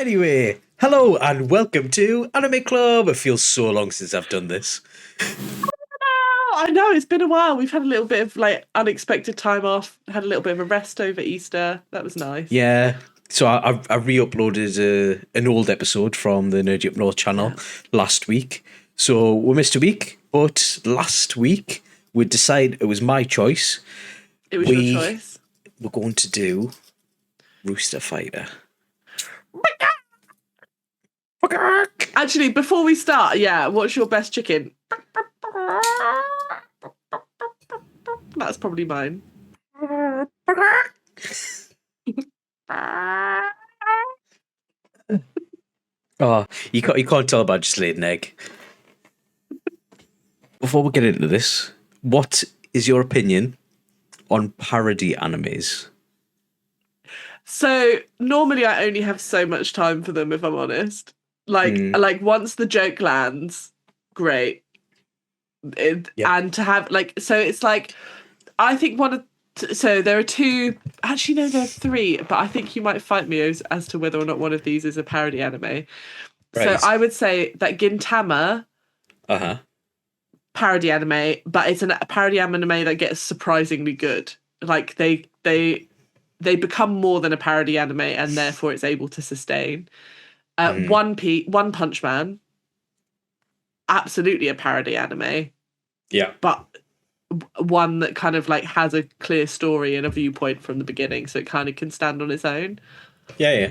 Anyway, hello and welcome to Anime Club. It feels so long since I've done this. I know, it's been a while. We've had a little bit of unexpected time off, had a little bit of a rest over Easter. That was nice. Yeah, so I re-uploaded an old episode from the Nerdy Up North channel last week. So we missed a week, but last week we decided it was my choice. It was your choice. We're going to do Rooster Fighter. Actually, before we start, what's your best chicken? That's probably mine. Oh, you can't tell about just laid an egg. Before we get into this, what is your opinion on parody animes? So normally I only have so much time for them, if I'm honest. Like once the joke lands, great. And to have so it's like, I think so there are two, actually no, there are three, but I think you might fight me as to whether or not one of these is a parody anime. Right. So I would say that Gintama, parody anime, but it's a parody anime that gets surprisingly good. Like they become more than a parody anime, and therefore it's able to sustain. One Punch Man, absolutely a parody anime. Yeah. But one that kind of has a clear story and a viewpoint from the beginning, so it kind of can stand on its own. Yeah.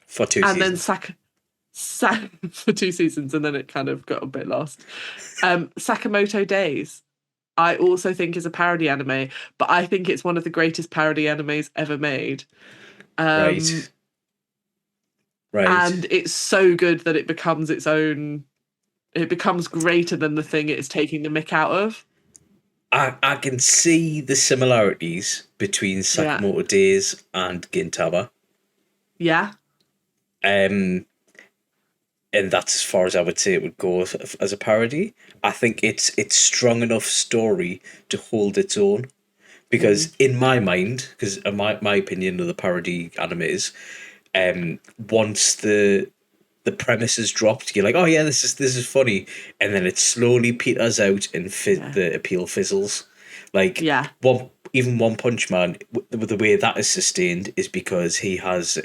For 2 seasons. And then for 2 seasons, and then it kind of got a bit lost. Sakamoto Days, I also think is a parody anime, but I think it's one of the greatest parody animes ever made. Right. And it's so good that it becomes its own. It becomes greater than the thing it's taking the mick out of. I can see the similarities between Sakamoto Days and Gintama. Yeah. And that's as far as I would say it would go as a parody. I think it's strong enough story to hold its own. Because in my mind, because my opinion of the parody animes, once the premise is dropped, you're like, oh yeah, this is funny, and then it slowly peters out and the appeal fizzles. Even One Punch Man, the way that is sustained is because he has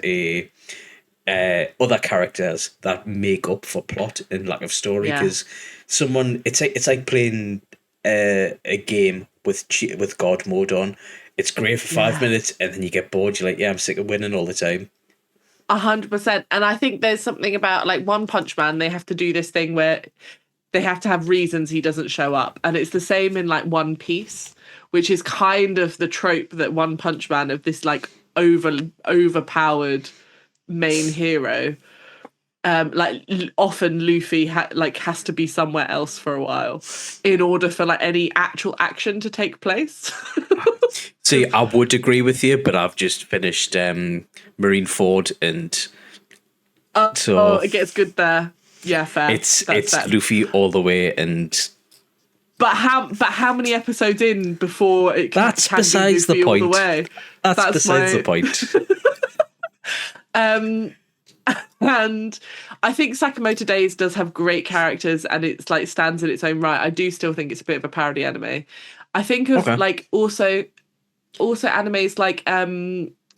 other characters that make up for plot and lack of story. Because it's like playing a game with God mode on. It's great for 5 minutes, and then you get bored. You're like, I'm sick of winning all the time. 100%. And I think there's something about One Punch Man, they have to do this thing where they have to have reasons he doesn't show up. And it's the same in One Piece, which is kind of the trope that One Punch Man of this overpowered main hero. Often Luffy has to be somewhere else for a while in order for any actual action to take place. See, I would agree with you, but I've just finished Marineford, and so it gets good there. Yeah, fair. It's Luffy all the way, and but how many episodes in before it? That's besides the point. All the way? That's besides the point. And I think Sakamoto Days does have great characters, and it's stands in its own right. I do still think it's a bit of a parody anime. I think of also animes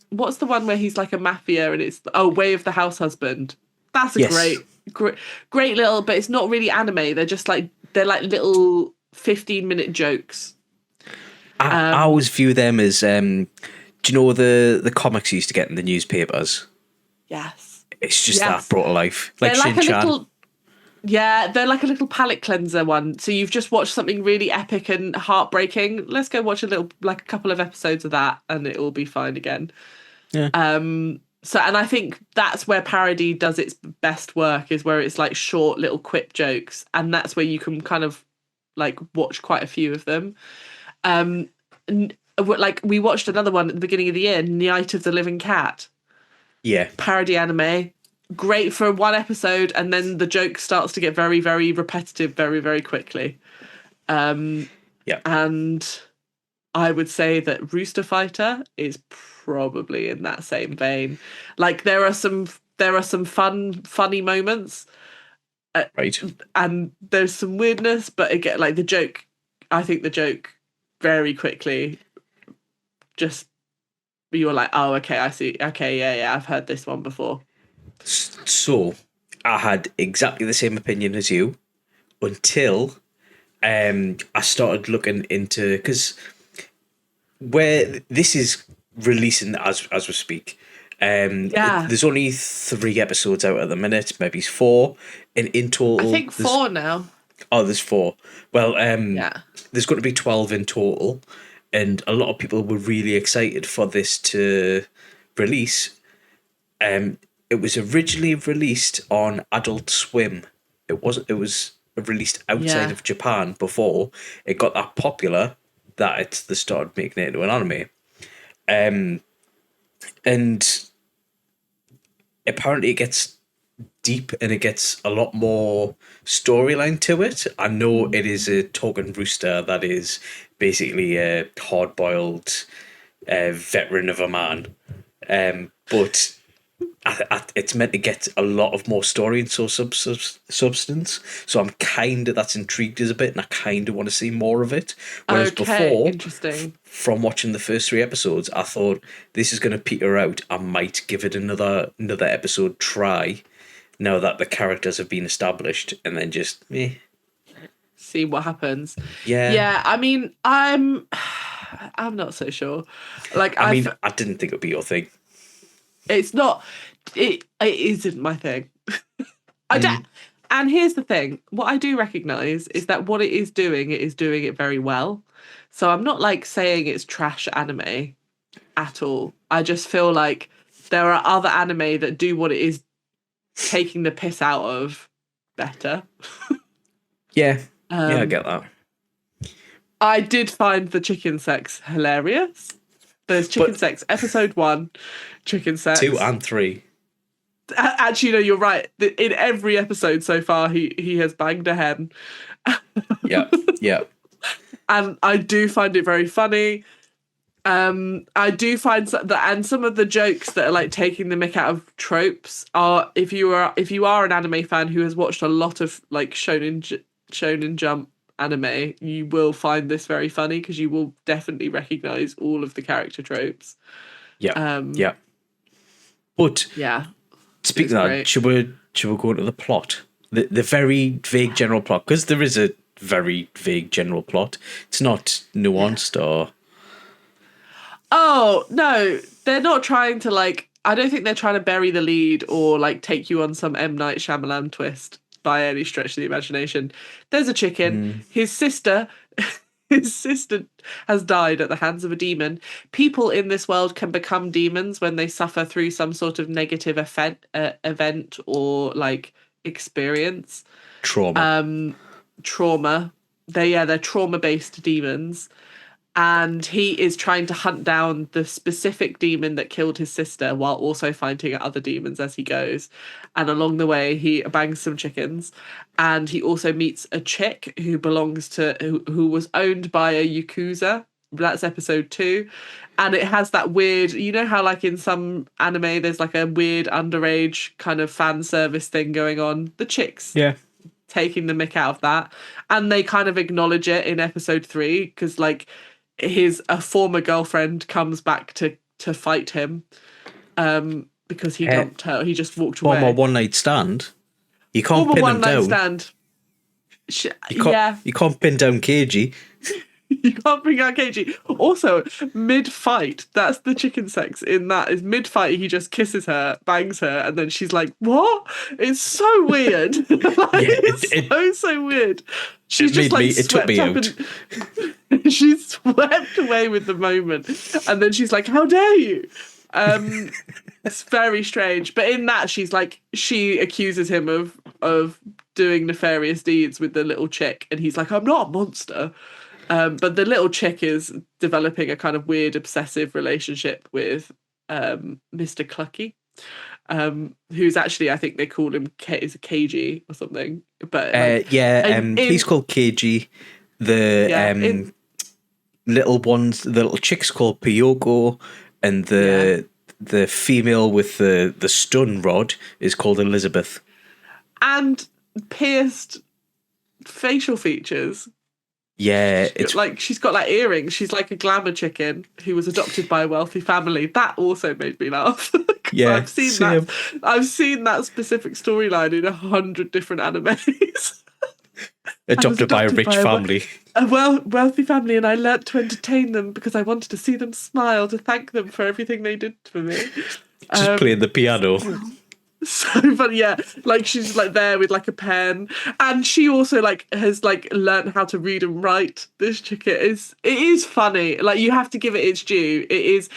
what's the one where he's a mafia and it's Way of the House Husband. That's a great little, but it's not really anime. They're just they're little 15-minute jokes. I always view them as do you know the comics you used to get in the newspapers? Yes. It's just that brought to life. Like they're Shin-chan. They're like a little palate cleanser one. So you've just watched something really epic and heartbreaking. Let's go watch a couple of episodes of that, and it will be fine again. Yeah. So, and I think that's where parody does its best work, is where it's short little quip jokes, and that's where you can kind of watch quite a few of them. We watched another one at the beginning of the year, Night of the Living Cat. Yeah. Parody anime. Great for one episode, and then the joke starts to get very, very repetitive very, very quickly. And I would say that Rooster Fighter is probably in that same vein. There are some there are some funny moments, Right. and there's some weirdness, but again, like the joke, I think the joke very quickly just, you're like, oh, okay, I see. Okay, yeah, I've heard this one before. So I had exactly the same opinion as you until I started looking into, because where this is releasing as we speak. Yeah. There's only 3 episodes out at the minute, maybe 4, and in total. I think 4 now. Oh, there's 4. Well, Yeah. there's going to be 12 in total, and a lot of people were really excited for this to release. It was originally released on Adult Swim. It wasn't. It was released outside Yeah. of Japan before it got that popular that they started making it into an anime. And apparently it gets deep and it gets a lot more storyline to it. I know it is a talking rooster that is basically a hard-boiled veteran of a man, but it's meant to get a lot of more story and substance. So I'm kind of, that's intrigued us a bit, and I kind of want to see more of it. Whereas before, interesting. from watching the first 3 episodes, I thought this is going to peter out. I might give it another episode try now that the characters have been established, and then just see what happens. Yeah. I mean, I'm not so sure. Like, I mean, I didn't think it would be your thing. It's not. It isn't my thing. I don't. And here's the thing: what I do recognize is that what it is doing it very well. So I'm not like saying it's trash anime at all. I just feel like there are other anime that do what it is taking the piss out of better. Yeah, I get that. I did find the chicken sex hilarious. There's chicken sex, episode 1, chicken sex. 2 and 3. Actually, no, you're right. In every episode so far, he has banged a hen. Yeah. And I do find it very funny. I do find that, and some of the jokes that are like taking the mick out of tropes are, if you are an anime fan who has watched a lot of like Shonen Jump anime, you will find this very funny because you will definitely recognize all of the character tropes. Yeah. But yeah, speaking of that, should we go into the plot? The very vague general plot, because there is a very vague general plot. It's not nuanced or. Oh no, they're not trying to like. I don't think they're trying to bury the lead or like take you on some M. Night Shyamalan twist by any stretch of the imagination. There's a chicken. His sister has died at the hands of a demon. People in this world can become demons when they suffer through some sort of negative event or like experience. Trauma. Trauma. They're trauma-based demons. And he is trying to hunt down the specific demon that killed his sister while also fighting other demons as he goes. And along the way, he bangs some chickens. And he also meets a chick who belongs to, who was owned by a Yakuza. That's episode 2. And it has that weird, you know how like in some anime, there's like a weird underage kind of fan service thing going on. The chicks. Yeah. Taking the mick out of that. And they kind of acknowledge it in episode 3 because like, a former girlfriend comes back to fight him because he dumped her. He just walked away. Former one-night stand. You can't pin him down. Stand. You can't pin down KG. You can't bring out KG. Also, mid-fight, that's the chicken sex in that, is mid-fight he just kisses her, bangs her, and then she's like, what? It's so weird. It's so weird. She's just like swept up and she's swept away with the moment. And then she's like, how dare you? It's very strange. But in that, she accuses him of doing nefarious deeds with the little chick, and he's like, I'm not a monster. But the little chick is developing a kind of weird obsessive relationship with Mr. Clucky, who's actually, I think they call him is KG or something. But he's called KG. The little ones, the little chick's called Piyoko, and the the female with the stun rod is called Elizabeth. And pierced facial features. Yeah, she's got like earrings. She's like a glamour chicken who was adopted by a wealthy family. That also made me laugh. Yeah, I've seen that. I've seen that specific storyline in 100 different animes. Adopted by a rich family. A wealthy family, and I learnt to entertain them because I wanted to see them smile, to thank them for everything they did for me. Just playing the piano. So funny, yeah. Like she's like there with like a pen, and she also like has like learned how to read and write. This chick it is funny. Like you have to give it its due. It is.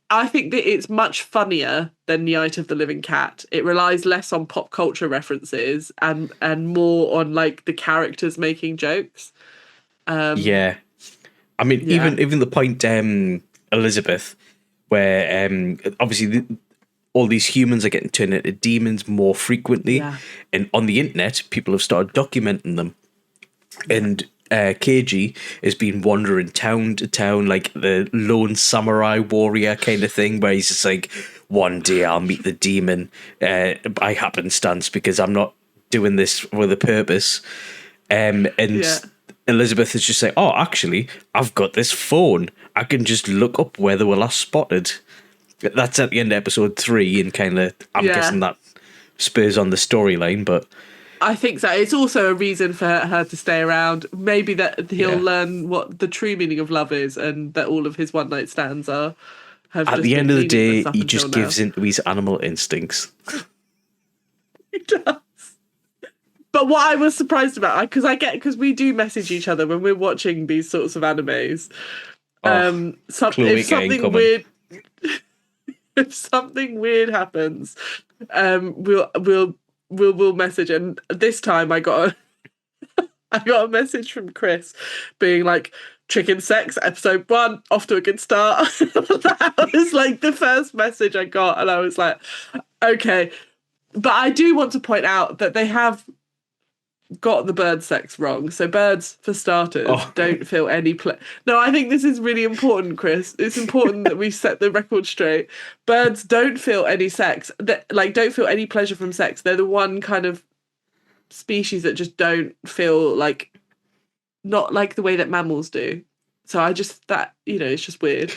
I think that it's much funnier than Night of the Living Cat. It relies less on pop culture references and more on like the characters making jokes. Yeah, I mean, even the point Elizabeth, where obviously all these humans are getting turned into demons more frequently, and on the internet, people have started documenting them, and KG has been wandering town to town like the lone samurai warrior kind of thing, where he's just like, one day I'll meet the demon by happenstance because I'm not doing this with a purpose. Elizabeth is just like, oh, actually, I've got this phone. I can just look up where they were last spotted. That's at the end of episode 3, and kind of, I'm guessing that spurs on the storyline, but I think so. It's also a reason for her to stay around. Maybe that he'll learn what the true meaning of love is, and that all of his one night stands are. At the end of the day, he just gives into his animal instincts. He does. But what I was surprised about, because we do message each other when we're watching these sorts of animes. If something weird happens, we'll message. And this time I got a message from Kris being like, chicken sex episode 1 off to a good start. That was like the first message I got, and I was like, okay. But I do want to point out that they have got the bird sex wrong. So birds, for starters, don't feel any No, I think this is really important, Kris. It's important that we set the record straight. Birds don't feel any sex. Don't feel any pleasure from sex. They're the one kind of species that just don't feel like, not like the way that mammals do. So I just, it's just weird.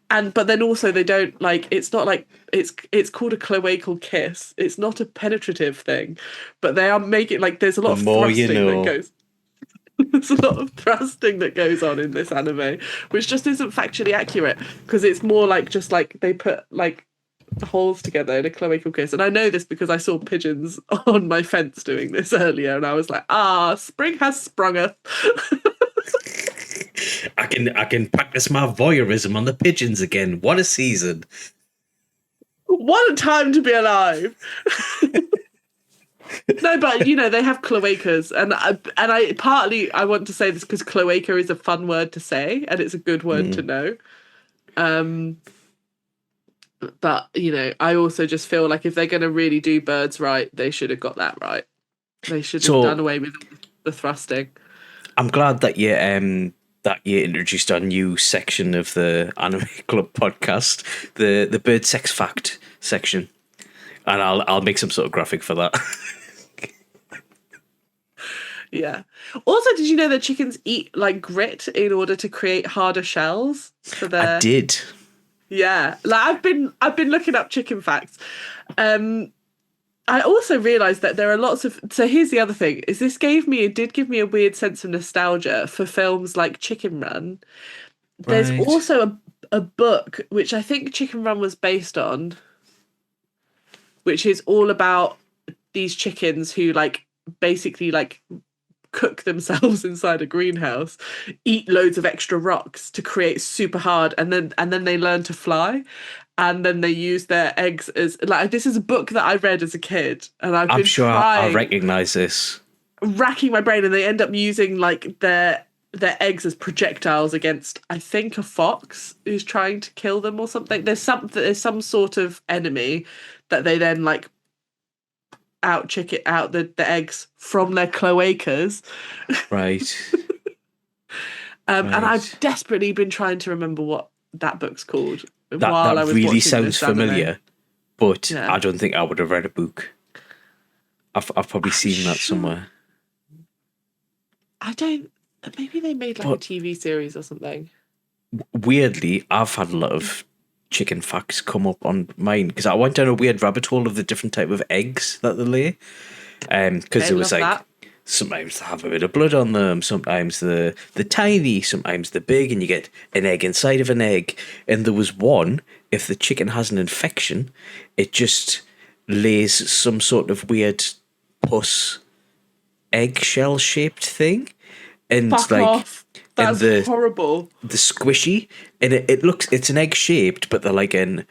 But then also they don't like, it's not like, it's called a cloacle kiss. It's not a penetrative thing, but they are making, like, there's a lot of thrusting that goes. There's a lot of thrusting that goes on in this anime, which just isn't factually accurate, because it's more like just like they put like holes together in a cloacal kiss. And I know this because I saw pigeons on my fence doing this earlier, and I was like, spring has sprungeth. I can practice my voyeurism on the pigeons again. What a season. What a time to be alive. No, but they have cloacas, and I partly I want to say this because cloaca is a fun word to say, and it's a good word to know. But I also just feel like if they're going to really do birds right, they should have got that right. They should have done away with the thrusting. I'm glad that you introduced our new section of the Anime Club podcast, the bird sex fact section, and I'll make some sort of graphic for that. Yeah. Also, did you know that chickens eat like grit in order to create harder shells for their? I did. Yeah, like I've been looking up chicken facts. I also realised that there are lots of. So here's the other thing: is this did give me a weird sense of nostalgia for films like Chicken Run. Right. There's also a book which I think Chicken Run was based on, which is all about these chickens who basically cook themselves inside a greenhouse, eat loads of extra rocks to create super hard, and then they learn to fly, and then they use their eggs as this is a book that I read as a kid, and I'm sure I recognize this, racking my brain, and they end up using their eggs as projectiles against, I think, a fox who's trying to kill them or something. There's some sort of enemy that they then out the eggs from their cloacas. Right. And I've desperately been trying to remember what that book's called. while I That was really watching sounds this anime. familiar, but Yeah. I don't think I would have read a book. I've probably seen that sure. somewhere. I don't. Maybe they made like a TV series or something. Weirdly, I've had a lot of chicken facts come up on mine because I went down a weird rabbit hole of the different type of eggs that they lay. Because there was like that. sometimes they have a bit of blood on them, sometimes the tiny, sometimes the big, and you get an egg inside of an egg. And there was one, if the chicken has an infection, it just lays some sort of weird pus eggshell shaped thing. And Fuck like off. That's and horrible. the squishy, and it looks, it's an egg shaped, but they're like a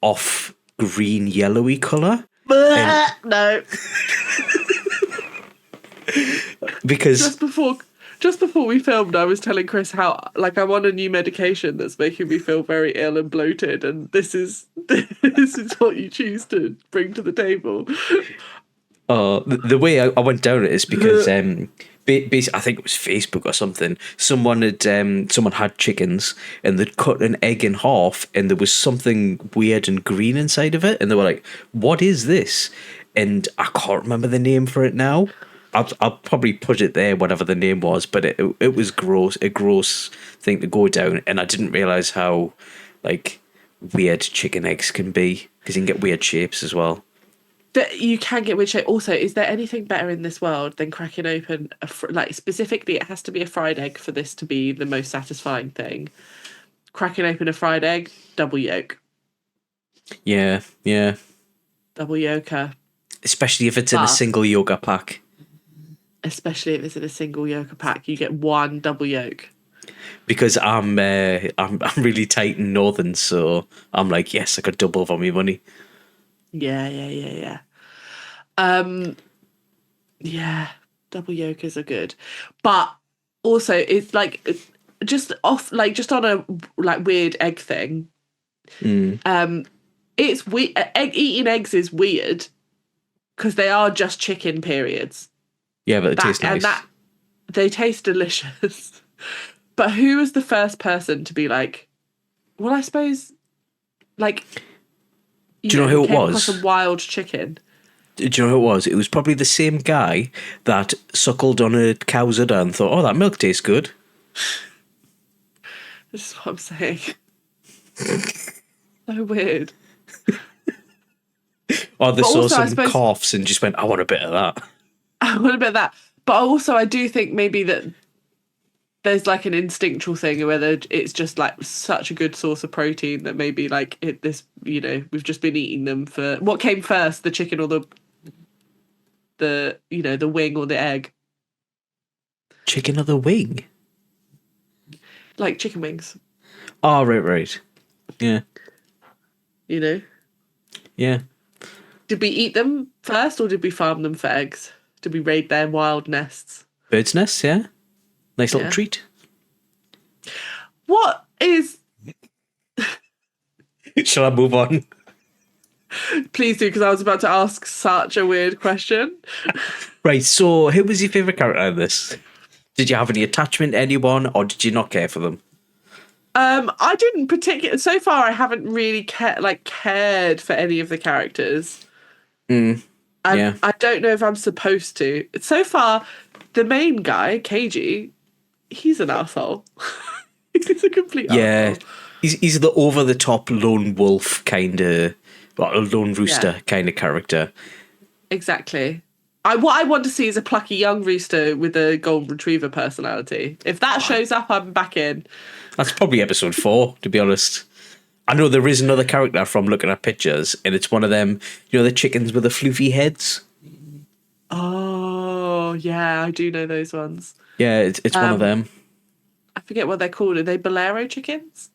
off green yellowy colour. No. Because Just before we filmed, I was telling Kris how like I'm on a new medication that's making me feel very ill and bloated, and this is what you choose to bring to the table. the way I went down it is because basically, I think it was Facebook or something. Someone had chickens and they'd cut an egg in half, and there was something weird and green inside of it, and they were like, "What is this?" And I can't remember the name for it now. I'll probably put it there, whatever the name was, but it was gross, a gross thing to go down, and I didn't realize how like weird chicken eggs can be, because you can get weird shapes as well. That you can get weird shape. Also, is there anything better in this world than cracking open like specifically? It has to be a fried egg for this to be the most satisfying thing. Cracking open a fried egg, double yolk. Yeah. Double yolker. Especially if it's in a single yogurt pack. Especially if it's in a single yolker pack, you get one double yolk. Because I'm really tight and northern, so I'm like, yes, I got double for my money. Yeah. Yeah, double yolkers are good, but also it's like just on a like weird egg thing. It's weird. Eating eggs is weird because they are just chicken periods. Yeah, but it tastes nice. And they taste delicious. But who was the first person to be like? Well, I suppose, like, do you know who it was? Across a wild chicken. Do you know who it was? It was probably the same guy that suckled on a cow's udder and thought, "Oh, that milk tastes good." This is what I'm saying. So weird. Or they saw some calves and just went, "I want a bit of that." I want a bit of that. But also, I do think maybe that there's like an instinctual thing where it's just like such a good source of protein that maybe like we've just been eating them for what came first, the chicken or the wing or the egg. Chicken or the wing? Like chicken wings. Oh, right. Yeah. Yeah. Did we eat them first or did we farm them for eggs? Did we raid their wild nests? Bird's nests, yeah. Nice little treat. What is... Shall I move on? Please do, because I was about to ask such a weird question. Right, so who was your favourite character in this? Did you have any attachment to anyone, or did you not care for them? I didn't particularly... So far, I haven't really cared for any of the characters. Yeah. I don't know if I'm supposed to. So far, the main guy, KG, he's an arsehole. He's a complete arsehole. He's the over-the-top lone wolf kind of... Well, a lone rooster kind of character. Exactly. What I want to see is a plucky young rooster with a golden retriever personality. If that shows up, I'm back in. That's probably episode 4, to be honest. I know there is another character from looking at pictures, and it's one of them, the chickens with the floofy heads. Oh, yeah, I do know those ones. Yeah, it's one of them. I forget what they're called. Are they Bolero chickens?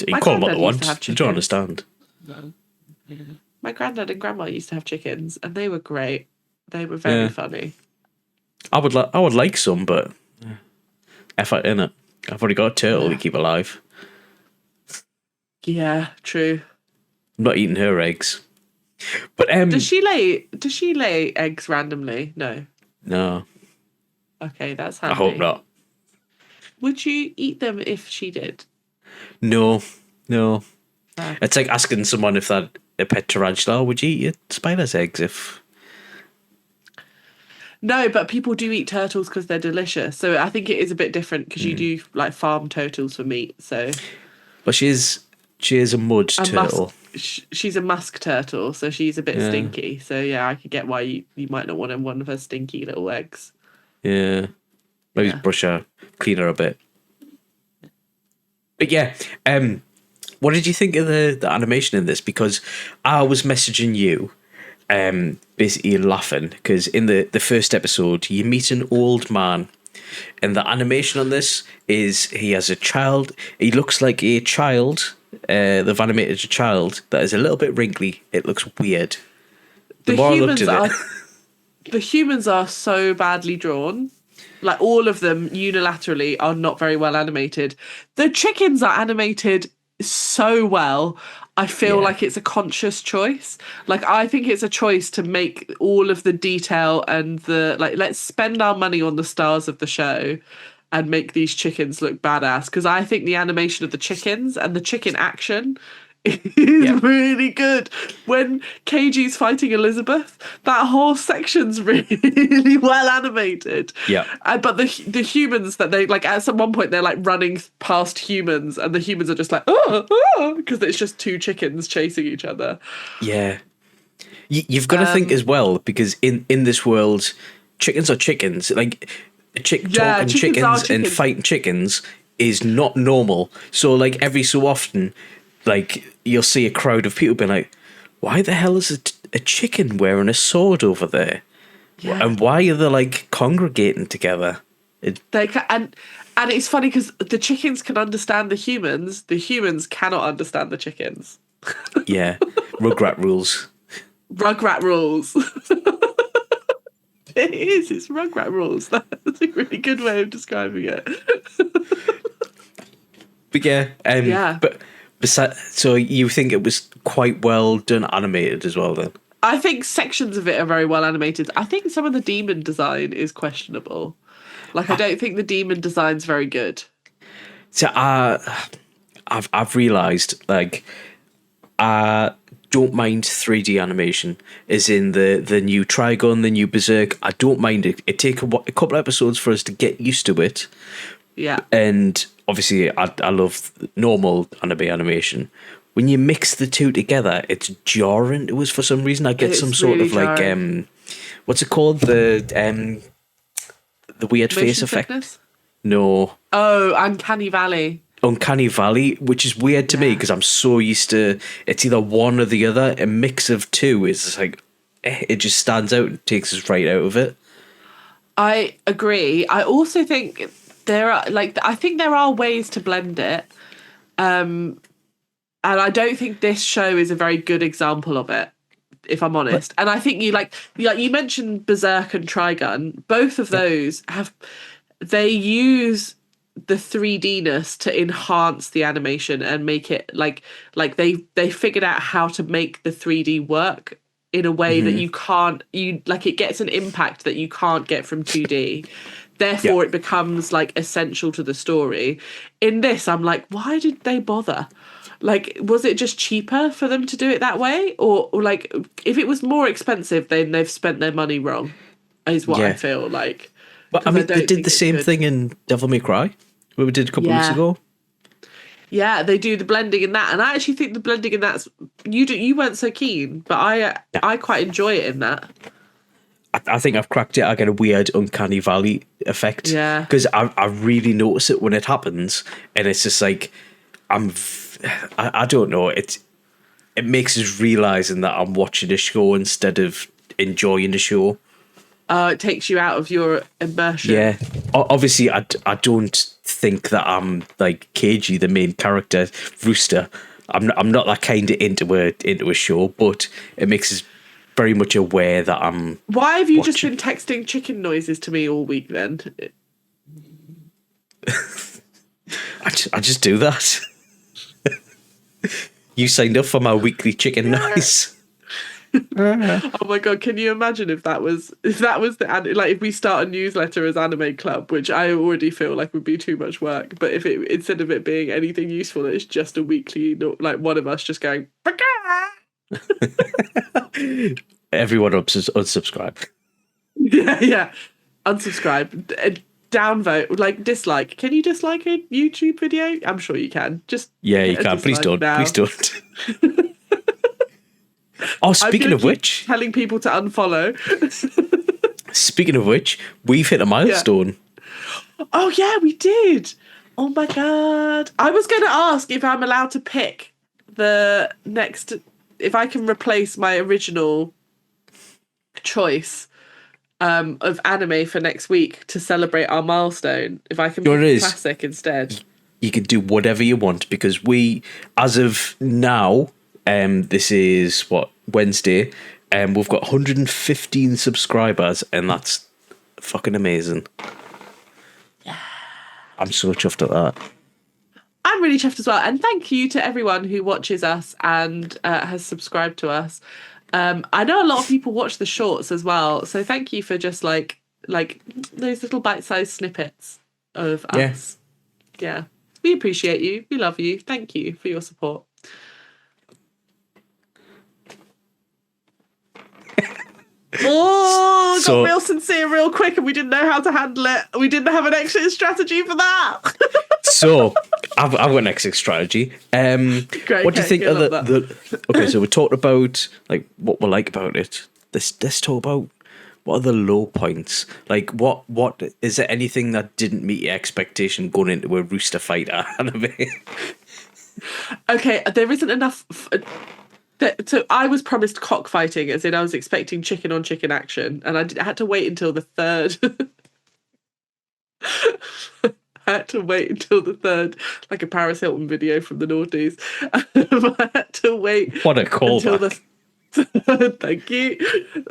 You can call them what they want. You don't understand. No. My granddad and grandma used to have chickens, and they were great. They were very funny. I would like some, but effort in it. I've already got a turtle to keep alive. Yeah, true. I'm not eating her eggs. But does she lay eggs randomly? No. No. Okay, that's handy. I hope not. Would you eat them if she did? No, no. No. It's like asking someone if they're a pet tarantula, would you eat a spider's eggs if... No, but people do eat turtles because they're delicious. So I think it is a bit different because you do like farm turtles for meat. So But she is a mud a turtle. she's a musk turtle, so she's a bit Yeah. stinky. So yeah, I could get why you might not want one of her stinky little eggs. Yeah. Maybe Yeah. brush her, clean her a bit. But yeah, what did you think of the animation in this? Because I was messaging you, basically laughing, because in the first episode, you meet an old man, and the animation on this is he has a child. He looks like a child. They've animated a child that is a little bit wrinkly. It looks weird. The more I looked at it, the humans are so badly drawn. Like all of them unilaterally are not very well animated. The chickens are animated so well. I feel like it's a conscious choice. Like I think it's a choice to make all of the detail and the like, let's spend our money on the stars of the show and make these chickens look badass. Because I think the animation of the chickens and the chicken action is really good. When KG's fighting Elizabeth, that whole section's really well animated. Yeah. But the humans that they like at one point they're like running past humans and the humans are just like because it's just two chickens chasing each other. Yeah. You've got to think as well, because in this world, chickens are chickens. Like talking chickens and fighting chickens is not normal. So like every so often, like you'll see a crowd of people being like, why the hell is a chicken wearing a sword over there? Yeah. And why are they like congregating together? And it's funny because the chickens can understand the humans cannot understand the chickens. Yeah. Rugrat rules. Rugrat rules. It's Rugrat rules. That's a really good way of describing it. But yeah, But so you think it was quite well done animated as well then? I think sections of it are very well animated. I think some of the demon design is questionable. Like I don't think the demon design's very good. So I've realised like I don't mind 3D animation, as in the new Trigon, the new Berserk. I don't mind it. It takes a couple episodes for us to get used to it. Yeah. And obviously, I love normal anime animation. When you mix the two together, it's jarring. It was for some reason I get some sort really of like what's it called, the weird Motion face effect. sickness? No. Oh, Uncanny Valley. Uncanny Valley, which is weird to me because I'm so used to it's either one or the other. A mix of two is like it just stands out and takes us right out of it. I agree. I also think I think there are ways to blend it. And I don't think this show is a very good example of it, if I'm honest. And I think you mentioned Berserk and Trigun. Both of those they use the 3D-ness to enhance the animation and make it like they figured out how to make the 3D work in a way that it gets an impact that you can't get from 2D. Therefore, it becomes like essential to the story. In this, I'm like, why did they bother? Like, was it just cheaper for them to do it that way? Or like, if it was more expensive, then they've spent their money wrong, is what I feel like. But I mean, they did the same thing in Devil May Cry, what we did a couple of weeks ago. Yeah, they do the blending in that, and I actually think the blending in that's you weren't so keen, but I quite enjoy it in that. I think I've cracked it. I get a weird Uncanny Valley effect. Yeah, because I really notice it when it happens, and it's just like I don't know. It makes us realizing that I'm watching a show instead of enjoying the show. It takes you out of your immersion. Yeah, obviously, I don't think that I'm like KG, the main character, Rooster. I'm not that kind of into a show, but it makes us very much aware that I'm. Why have you just been texting chicken noises to me all week then? I just do that. You signed up for my weekly chicken noise. Oh my god, can you imagine if that was if we start a newsletter as Anime Club, which I already feel like would be too much work, but if it, instead of it being anything useful, it's just a weekly, like one of us just going Everyone unsubscribe. yeah, unsubscribe, downvote, like dislike. Can you dislike a YouTube video? I'm sure you can. Just Yeah, you can. Please don't. Now. Please don't. Oh, speaking of which, telling people to unfollow. Speaking of which, we've hit a milestone. Yeah. Oh yeah, we did. Oh my god! I was going to ask if I'm allowed to pick the next, if I can replace my original choice of anime for next week to celebrate our milestone. If I can pick classic instead, you can do whatever you want, because we, as of now, this is what, Wednesday, we've got 115 subscribers, and that's fucking amazing. Yeah, I'm so chuffed at that. I'm really chuffed as well, and thank you to everyone who watches us and has subscribed to us. I know a lot of people watch the shorts as well, so thank you for just like those little bite-sized snippets of us. Yeah, we appreciate you. We love you. Thank you for your support. Oh, got real sincere real quick, and we didn't know how to handle it. We didn't have an exit strategy for that. So, I've got an exit strategy. Great, what do you think of the... Okay, so we talked about like what we like about it. Let's talk about what are the low points. Like, what is there anything that didn't meet your expectation going into a Rooster Fighter anime? Okay, there isn't enough... So I was promised cockfighting, as in I was expecting chicken on chicken action, and I had to wait until the third. I had to wait until the third, like a Paris Hilton video from the noughties. I had to wait. What a callback! Thank you.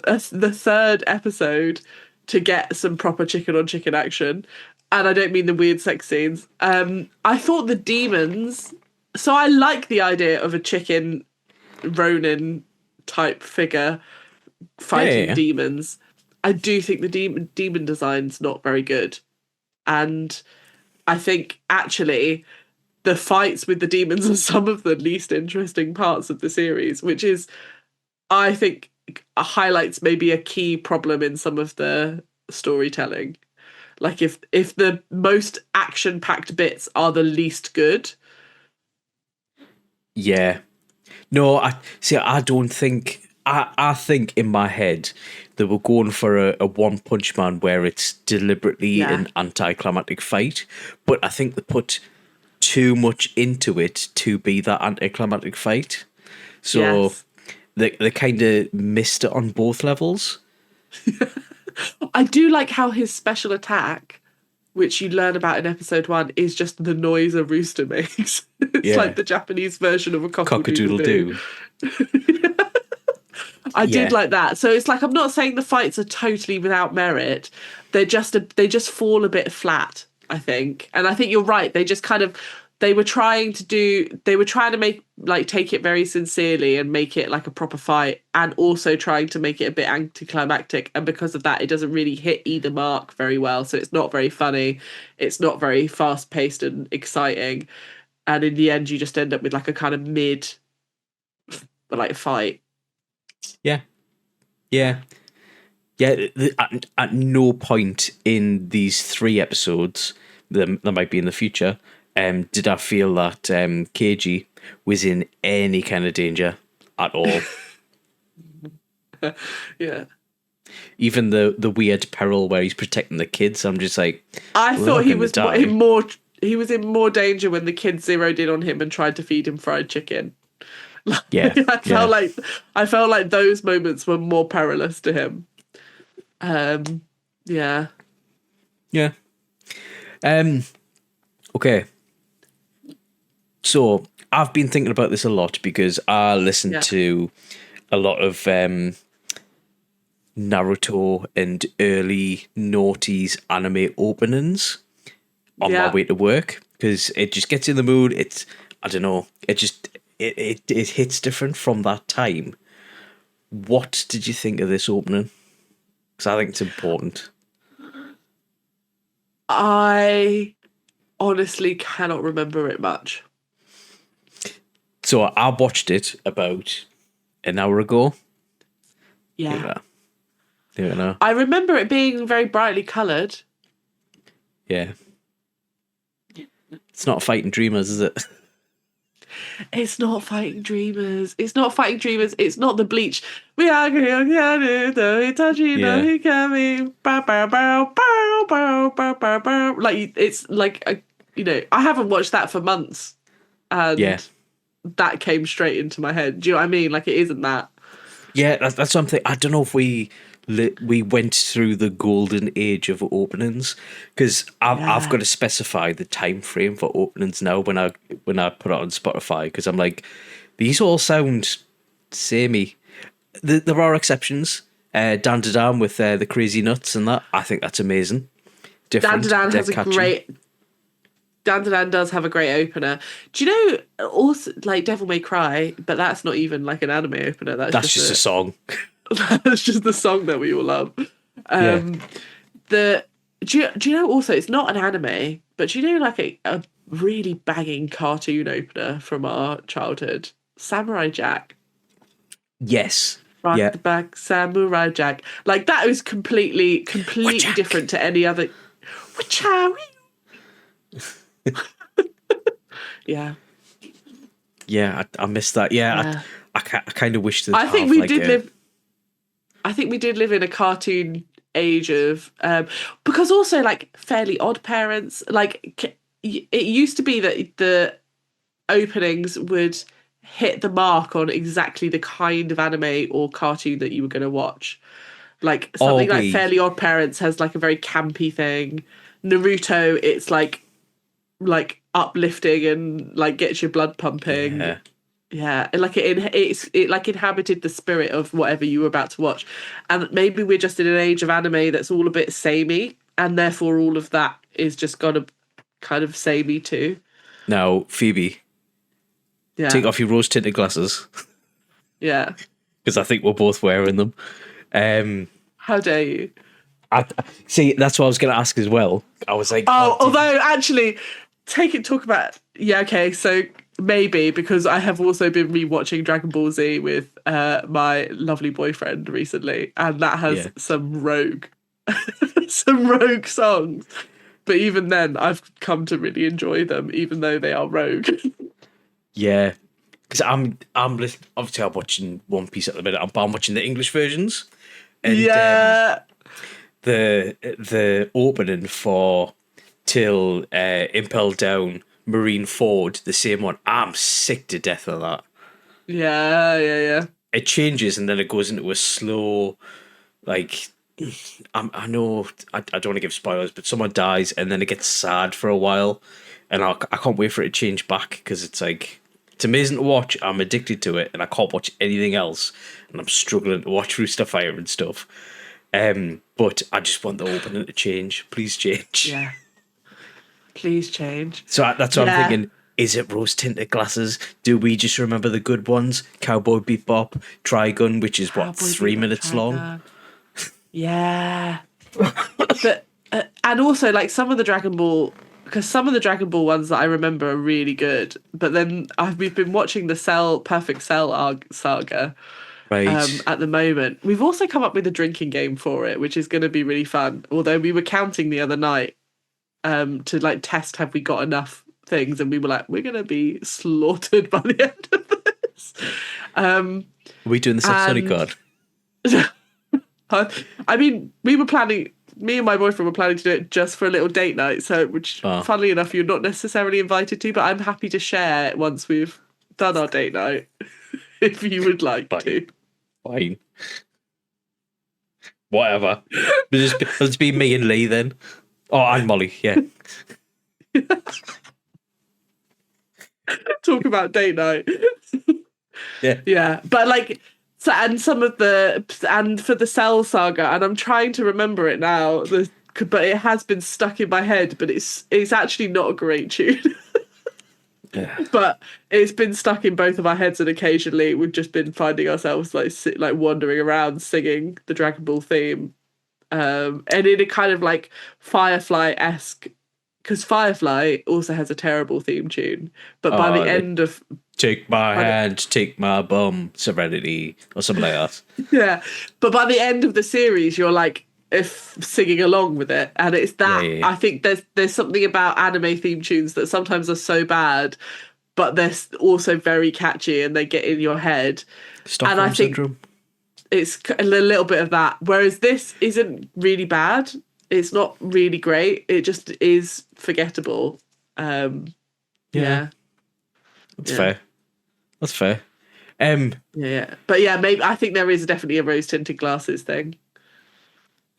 The third episode to get some proper chicken on chicken action, and I don't mean the weird sex scenes. I thought the demons. So I like the idea of a chicken Ronin type figure fighting demons. I do think the demon design's not very good, and I think actually the fights with the demons are some of the least interesting parts of the series, which is, I think, highlights maybe a key problem in some of the storytelling. Like if the most action-packed bits are the least good. Yeah. No, I don't think... I think in my head they were going for a One Punch Man where it's deliberately an anticlimactic fight, but I think they put too much into it to be that anticlimactic fight. So they kind of missed it on both levels. I do like how his special attack, which you learn about in episode 1, is just the noise a rooster makes. It's like the Japanese version of a cock-a-doodle-doo. I did like that. So it's like, I'm not saying the fights are totally without merit. They just fall a bit flat, I think. And I think you're right. They were trying to make, like, take it very sincerely and make it like a proper fight, and also trying to make it a bit anticlimactic. And because of that, it doesn't really hit either mark very well. So it's not very funny. It's not very fast paced and exciting. And in the end, you just end up with like a kind of mid, like, fight. Yeah. At no point in these 3 episodes, that might be in the future, did I feel that Keiji was in any kind of danger at all. Yeah. Even the weird peril where he's protecting the kids, I'm just like, I thought he was in more danger when the kids zeroed in on him and tried to feed him fried chicken. I felt like those moments were more perilous to him. Yeah. Okay. So I've been thinking about this a lot because I listen to a lot of Naruto and early noughties anime openings on my way to work, because it just gets in the mood. It's, I don't know, it hits different from that time. What did you think of this opening? Because I think it's important. I honestly cannot remember it much. So I watched it about an hour ago. Yeah. Yeah. I remember it being very brightly coloured. Yeah. It's not Fighting Dreamers, is it? It's not Fighting Dreamers. It's not Fighting Dreamers. It's not the Bleach. We are going to Itachi no Hikami. Bow, bow, bow, bow, bow, bow, bow, bow. Like, it's like, I haven't watched that for months. And that came straight into my head. Do you know what I mean? Like, it isn't that. Yeah, that's something. I don't know if we went through the golden age of openings, because I've got to specify the time frame for openings now when I put it on Spotify, because I'm like, these all sound samey. There are exceptions. Dan to Dan with the crazy nuts and that. I think that's amazing. Different. Dan to Dan has a great. Dan to Dan does have a great opener. Do you know also like Devil May Cry? But that's not even like an anime opener. That's just a song. That's just the song that we all love. Do you know also it's not an anime, but do you know like a really banging cartoon opener from our childhood? Samurai Jack. Yes. Rock the back, Samurai Jack. Like that was completely different to any other. Yeah. Yeah, I missed that. Yeah. I kind of wish that. I think we did live. I think we did live in a cartoon age of, because also like Fairly Odd Parents. Like it used to be that the openings would hit the mark on exactly the kind of anime or cartoon that you were going to watch. Like something like Fairly Odd Parents has like a very campy thing. Naruto, it's like uplifting and like gets your blood pumping. Yeah, like it like inhabited the spirit of whatever you were about to watch, and maybe we're just in an age of anime that's all a bit samey, and therefore all of that is just gonna kind of samey too. Now, Phoebe, take off your rose-tinted glasses. Yeah, because I think we're both wearing them. How dare you? See, that's what I was going to ask as well. I was like, although actually, talk about. Yeah, okay, so. Maybe because I have also been rewatching Dragon Ball Z with my lovely boyfriend recently, and that has some rogue songs. But even then, I've come to really enjoy them, even though they are rogue. Yeah, because I'm obviously I'm watching One Piece at the minute. I'm watching the English versions, and the opening for Till Impel Down. Marine Ford, the same one. I'm sick to death of that. Yeah. It changes and then it goes into a slow, like, I know I don't want to give spoilers, but someone dies and then it gets sad for a while, and I can't wait for it to change back because it's like it's amazing to watch. I'm addicted to it and I can't watch anything else, and I'm struggling to watch Rooster Fighter and stuff. But I just want the opening to change. Please change. Yeah. Please change. So that's what I'm thinking. Is it rose-tinted glasses? Do we just remember the good ones? Cowboy Bebop, Trigun, which is, 3 minutes long? Yeah. But and also, like, some of the Dragon Ball... Because some of the Dragon Ball ones that I remember are really good. But then we've been watching the Perfect Cell saga at the moment. We've also come up with a drinking game for it, which is going to be really fun. Although we were counting the other night. To like test have we got enough things, and we were like, we're gonna be slaughtered by the end of this. Are we doing the Sonic card? I mean, we were planning. Me and my boyfriend were planning to do it just for a little date night. So, which, funnily enough, you're not necessarily invited to, but I'm happy to share once we've done our date night, if you would like to. Fine. Whatever. Let's be me and Lee then. Oh, and Molly, yeah. Talk about date night. Yeah. Yeah. But like, so, and some of and for the Cell saga, and I'm trying to remember it now, but it has been stuck in my head, but it's actually not a great tune. But it's been stuck in both of our heads, and occasionally we've just been finding ourselves like wandering around singing the Dragon Ball theme, and in a kind of like Firefly-esque, because Firefly also has a terrible theme tune, but by the end of Take my hand, take my bum, Serenity, or something like that. yeah, but by the end of the series, you're like if singing along with it, and it's that Yeah. I think there's something about anime theme tunes that sometimes are so bad, but they're also very catchy and they get in your head. Stockholm And I think syndrome. it's a little bit of that. Whereas this isn't really bad. It's not really great. It just is forgettable. Yeah. That's fair. That's fair. Yeah. But yeah, maybe I think there is definitely a rose tinted glasses thing.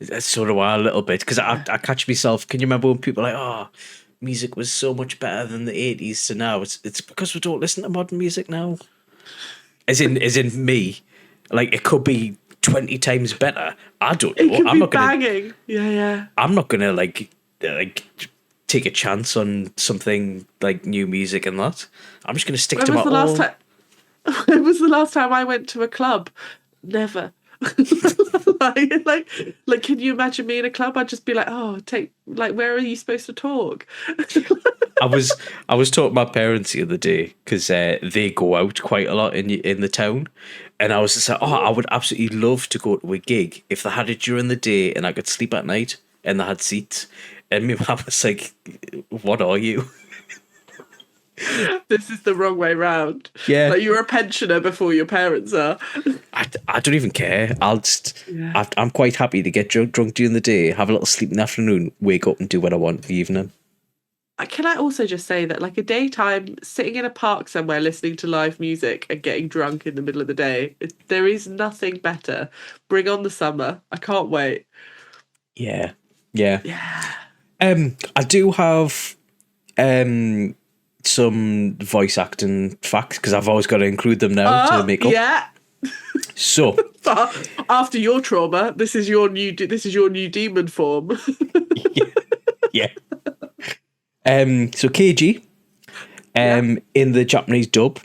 That's sort of why a little bit, because I catch myself. Can you remember when people are like, oh, music was so much better than the 80s, so now it's because we don't listen to modern music now. As in me, like it could be 20 times better. I don't know. It could I'm be not gonna. banging. Yeah. I'm not gonna like take a chance on something like new music and that. I'm just gonna stick to my own. When was the last time I went to a club? Never. like, can you imagine me in a club? I'd just be like, oh, where are you supposed to talk? I was talking to my parents the other day because they go out quite a lot in the town, and I was just like, oh, I would absolutely love to go to a gig if they had it during the day and I could sleep at night and they had seats. And my mum was like, "What are you?" This is the wrong way round. Yeah, like you're a pensioner before your parents are. I don't even care. I'm quite happy to get drunk during the day, have a little sleep in the afternoon, wake up and do what I want in the evening. Can I also just say that, like, a daytime sitting in a park somewhere listening to live music and getting drunk in the middle of the day, there is nothing better. Bring on the summer. I can't wait. Yeah. Yeah. I do have some voice acting facts because I've always got to include them now to make up. Yeah. So after your trauma, this is your new demon form. yeah. So KG, in the Japanese dub,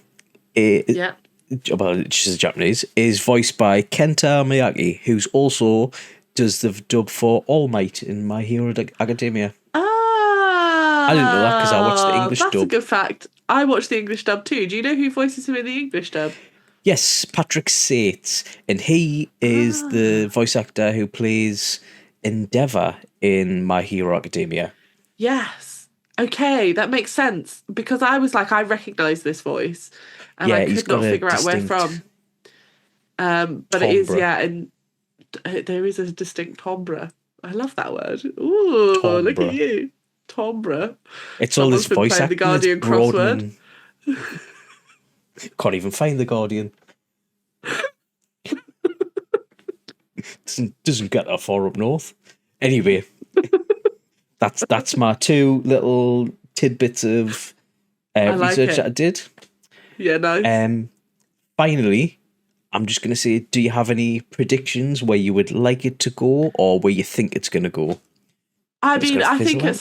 well, just Japanese, is voiced by Kenta Miyagi, who's also does the dub for All Might in My Hero Academia. I didn't know that because I watched the English dub. That's a good fact. I watched the English dub too. Do you know who voices him in the English dub? Yes, Patrick Sates, and he is the voice actor who plays Endeavour in My Hero Academia. Yes. Okay, that makes sense because I was like, I recognise this voice, and I could not figure out where from. But timbre. It is, and there is a distinct timbre. I love that word. Ooh, timbre. Look at you, timbre. It's all this voice acting. The Guardian crossword. Can't even find the Guardian. doesn't get that far up north. Anyway, that's my two little tidbits of research that I did. Yeah, nice. Finally, I'm just going to say, do you have any predictions where you would like it to go or where you think it's going to go? I mean, I think at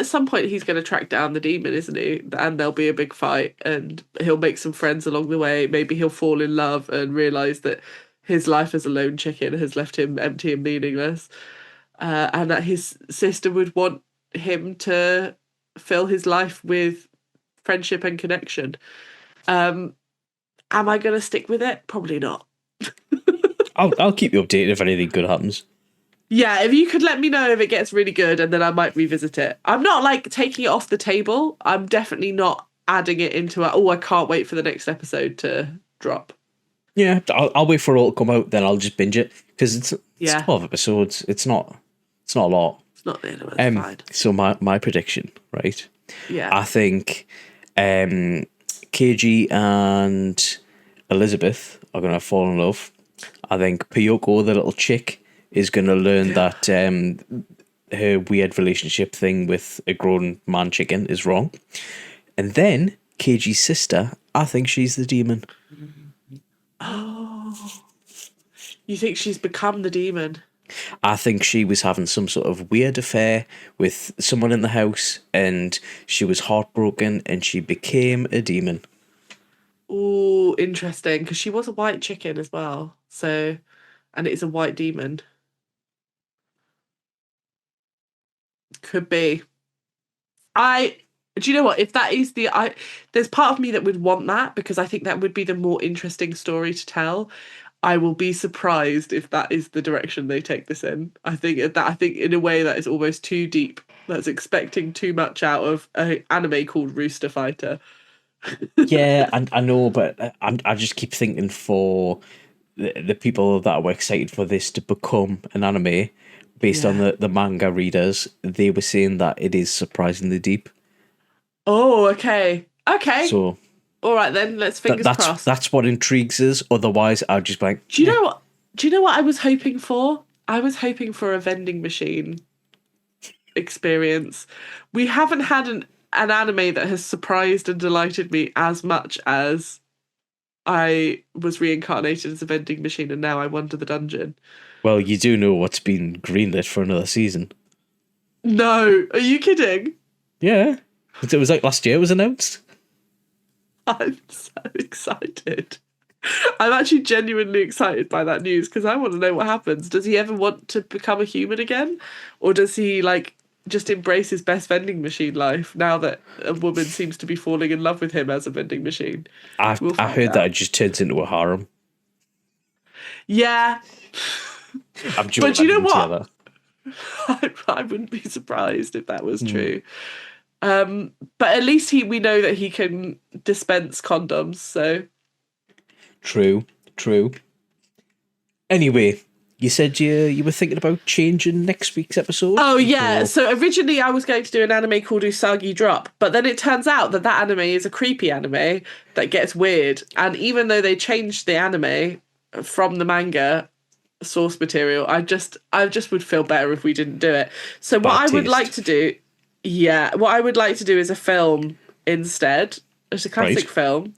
some point he's going to track down the demon, isn't he? And there'll be a big fight and he'll make some friends along the way. Maybe he'll fall in love and realise that his life as a lone chicken has left him empty and meaningless. And that his sister would want him to fill his life with friendship and connection. Am I going to stick with it? Probably not. I'll keep you updated if anything good happens. Yeah, if you could let me know if it gets really good, and then I might revisit it. I'm not like taking it off the table. I'm definitely not adding it into I can't wait for the next episode to drop. Yeah, I'll wait for it all to come out, then I'll just binge it because it's 12 episodes. It's not a lot. It's not the end of it. It's fine. So my prediction, right? Yeah, I think KG and Elizabeth are gonna fall in love. I think Pyoko, the little chick, is going to learn that her weird relationship thing with a grown man chicken is wrong. And then KG's sister, I think she's the demon. Oh. You think she's become the demon? I think she was having some sort of weird affair with someone in the house, and she was heartbroken, and she became a demon. Oh, interesting, because she was a white chicken as well. So, and it's a white demon. Could be. Do you know what? If that is there's part of me that would want that because I think that would be the more interesting story to tell. I will be surprised if that is the direction they take this in. I think in a way that is almost too deep. That's expecting too much out of an anime called Rooster Fighter. Yeah, and I know, but I just keep thinking for the people that were excited for this to become an anime based on Yeah. the manga readers, they were saying that it is surprisingly deep. Oh, okay. Okay. So All right then, let's fingers crossed. that's what intrigues us. Otherwise, I'd just be like, Do you know what? Do you know what I was hoping for? I was hoping for a vending machine experience. We haven't had an anime that has surprised and delighted me as much as I was reincarnated as a vending machine and now I wander the dungeon. Well, you do know what's been greenlit for another season. No, are you kidding? Yeah. It was like last year it was announced. I'm so excited. I'm actually genuinely excited by that news because I want to know what happens. Does he ever want to become a human again? Or does he just embrace his best vending machine life now that a woman seems to be falling in love with him as a vending machine? I heard out. that it just turns into a harem. Yeah. I'm joking. But you know what? I wouldn't be surprised if that was true. But at least we know that he can dispense condoms, so. True. Anyway, you said you were thinking about changing next week's episode? Oh, yeah. So originally I was going to do an anime called Usagi Drop, but then it turns out that anime is a creepy anime that gets weird. And even though they changed the anime from the manga source material, I just would feel better if we didn't do it. So what I would like to do, what I would like to do is a film instead. It's a classic film.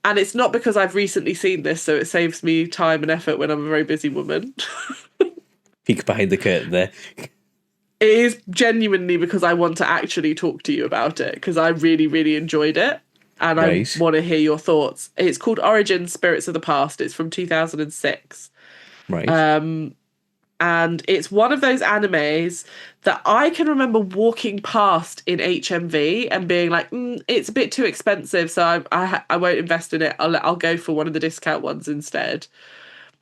And it's not because I've recently seen this, so it saves me time and effort when I'm a very busy woman. Peek behind the curtain there. It is genuinely because I want to actually talk to you about it, because I really, really enjoyed it. And I want to hear your thoughts. It's called Origin Spirits of the Past. It's from 2006. Right. And it's one of those animes that I can remember walking past in HMV and being like, it's a bit too expensive, so I won't invest in it. I'll go for one of the discount ones instead.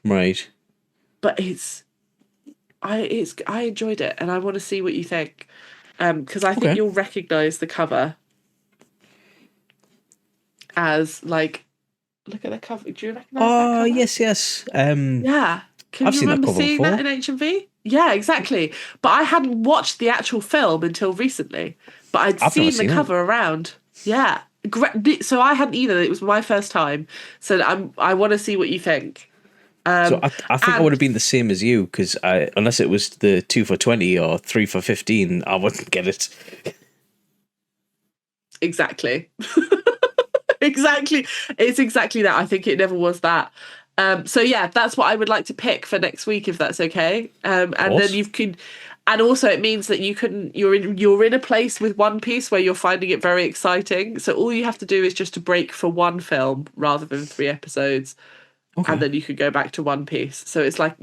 Right. But I enjoyed it, and I want to see what you think, because I think you'll recognise the cover as look at the cover. Do you recognise that cover? Yes. Yeah. Can you remember seeing that in HMV? Yeah, exactly. But I hadn't watched the actual film until recently. But I'd seen the cover around. Yeah. So I hadn't either. It was my first time. So I want to see what you think. So I think I would have been the same as you, because unless it was the 2 for 20 or 3 for 15, I wouldn't get it. Exactly. Exactly. It's exactly that. I think it never was that. So yeah, that's what I would like to pick for next week, if that's okay. And then you can, and also it means that you're in a place with One Piece where you're finding it very exciting. So all you have to do is just to break for one film rather than 3 episodes, and then you can go back to One Piece. So it's like,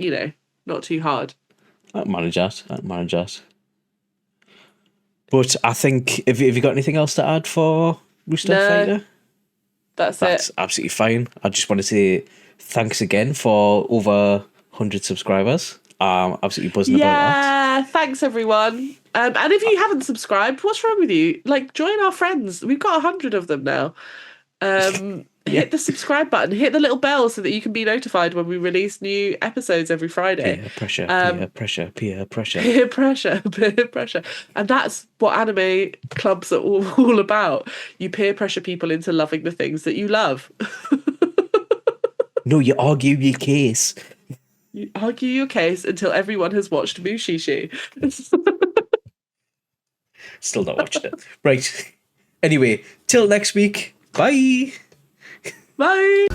not too hard. I'd manage that. But I think, have you got anything else to add for Rooster Fighter? That's absolutely fine. I just want to say thanks again for over 100 subscribers. I'm absolutely buzzing about that. Yeah, thanks everyone. And if you haven't subscribed, what's wrong with you? Join our friends. We've got 100 of them now. Hit the subscribe button, hit the little bell so that you can be notified when we release new episodes every Friday. Peer pressure. Peer pressure. And that's what anime clubs are all about. You peer pressure people into loving the things that you love. No, you argue your case. You argue your case until everyone has watched Mushishi. Still not watched it. Right. Anyway, till next week. Bye. Bye.